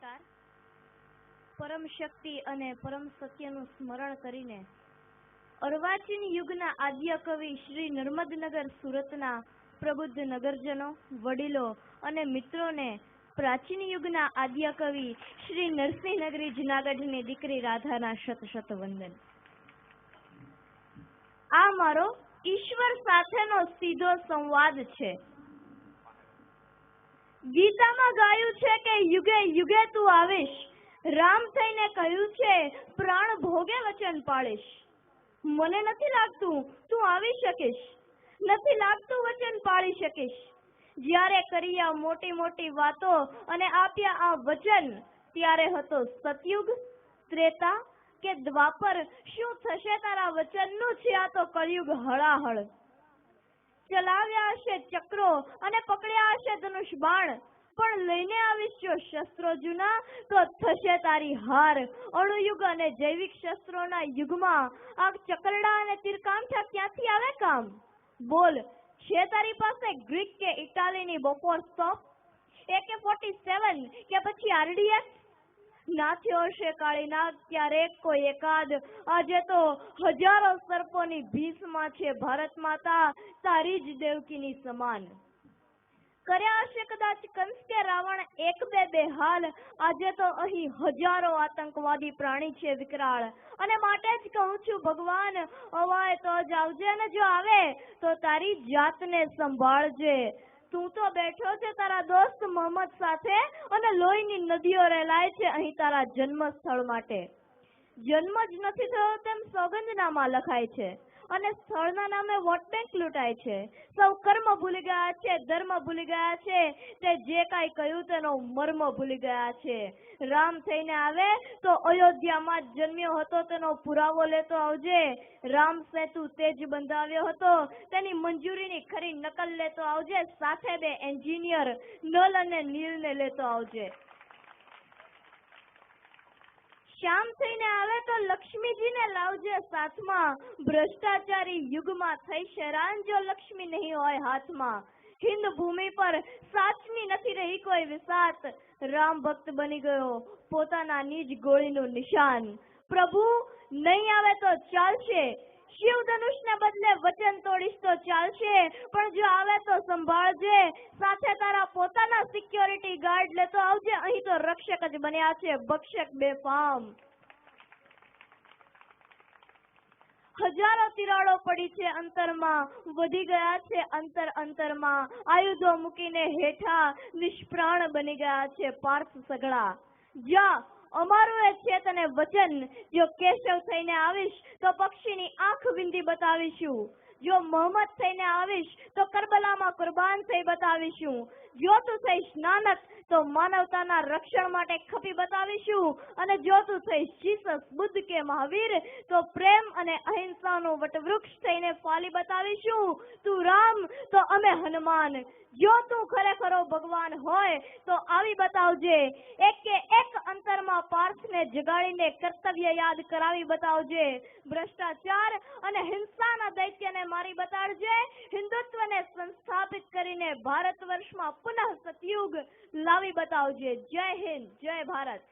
નમસ્કાર. પરમ શક્તિ અને પરમ સત્યનું સ્મરણ કરીને અર્વાચીન યુગના આદ્ય કવિ શ્રી નર્મદનગર સુરતના પ્રબુદ્ધ નગરજનો, વડીલો અને મિત્રોને પ્રાચીન યુગના આદ્ય કવિ શ્રી નરસિંહનગરી જુનાગઢની દીકરી રાધાના શત શત વંદન. આ મારો ઈશ્વર સાથેનો સીધો સંવાદ છે. ગીતામાં ગાયું છે કે યુગે યુગે તું આવીશ. રામ થઈને કહ્યું છે પ્રાણ ભોગે વચન પાળીશ. મને નથી લાગતું તું આવી શકીશ, નથી લાગતું વચન પાળી શકીશ. જ્યારે કરી આ મોટી મોટી વાતો અને આપ્યા આ વચન, ત્યારે હતો સતયુગ, ત્રેતા કે દ્વાપર? શું થશે તારા વચનનું? છે આ તો કળિયુગ હળાહળ. ચલાવ્યા હશે ચક્રો અને પકડ્યા હશે ધનુષ બાણ, પણ લઈને આવીશ જો શસ્ત્રો જૂના તો થશે તારી હાર. અણુયુગ અને જૈવિક શસ્ત્રોના યુગમાં આ ચકરડા અને તીરકાંઠા ક્યાંથી આવે કામ? બોલ, છે તારી પાસે ગ્રીક કે ઇટાલીની બોફોર્સ તોપ, AK-47 કે પછી RDX? ના થયો હશે કાળી નાગ ક્યારેક કોઈ એકાદ. આજે તો હજારો સર્પોની ભીસમાં છે ભારત માતા, તારી જ દેવકીની સમાન. કર્યા હશે કદાચ કંસ કે રાવણ એક બે હાલ, આજે તો અહીં હજારો આતંકવાદી પ્રાણી છે વિકરાળ. અને માટે જ કહું છું ભગવાન, અવાય તો જ આવજે, અને જો આવે તો તારી જાતને સંભાળજે. તું તો બેઠો છે તારા દોસ્ત મોહમ્મદ સાથે, અને લોહીની નદીઓ રેલાય છે અહીં તારા જન્મ સ્થળ માટે. જન્મ જ નથી થયો તેમ સોગંદનામા લખાય છે, અને સ્થળના નામે વોટ બેંક લૂંટાય છે. સૌ કર્મ ભૂલી ગયા છે, ધર્મ ભૂલી ગયા છે, તે જે કાંઈ કહ્યું તેનો મર્મ ભૂલી ગયા છે. રામ થઈને આવે તો અયોધ્યામાં જ જન્મ્યો હતો તેનો પુરાવો લેતો આવજે. રામ સેતુ તે જ બંધાવ્યો હતો, તેની મંજૂરીની ખરી નકલ લેતો આવજે. સાથે 2 એન્જિનિયર નલ અને નીલને લેતો આવજે. શ્યામ થઈને આવે તો લક્ષ્મીજીને લાવજે સાથમાં. ભ્રષ્ટાચારી યુગમાં થઈ હેરાન જો લક્ષ્મી નહીં હોય હાથમાં. હિન્દ ભૂમિ પર સાચની નથી રહી કોઈ વિસાત, રામ ભક્ત બની ગયો પોતાના નિજ ગોળીનું નિશાન. પ્રભુ નહીં આવે તો ચાલશે, શિવ ધનુષને બદલે વચન તોડીશ તો ચાલશે, પણ જો આવે તો સંભાળજે. સાથે તારા પોતાના સિક્યોરિટી ગાર્ડ લેતો આવજે. અહીં તો રક્ષક જ બન્યા છે ભક્ષક બેફામ. હજારો તિરાડો પડી છે અંતરમાં, વધી ગયા છે અંતર અંતરમાં. આયુધો મૂકીને હેઠા નિષ્પ્રાણ બની ગયા છે પાર્થ સગડા. જા અમારું એ છે તને વચન, જો કેશવ થઈને આવીશ તો પક્ષીની આંખ વિંધી બતાવીશું. જો મોહમ્મદ થઈને આવીશ તો કરબલામાં કુરબાન થઈ બતાવીશું. જો તું થઈશ નાનક તો માનવતાના રક્ષણ માટે ખપી બતાવીશું. અને જો તું થઈશ જીસસ, બુદ્ધ કે મહાવીર તો પ્રેમ અને અહિંસાનું વટવૃક્ષ થઈને ફાલી બતાવીશું. તું રામ તો અમે હનુમાન. જો તું ખરેખરો ભગવાન હોય તો આવી બતાવજે. એક અંતરમાં પાર્થને જગાડીને કર્તવ્ય યાદ કરાવી બતાવજે. ભ્રષ્ટાચાર અને હિંસાના દૈત્યને મારી બતાડજે. હિન્દુત્વને સંસ્થાપિત કરીને ભારત વર્ષમાં પુનઃ સતયુગ લાવી બતાવજે. જય હિન્દ, જય ભારત.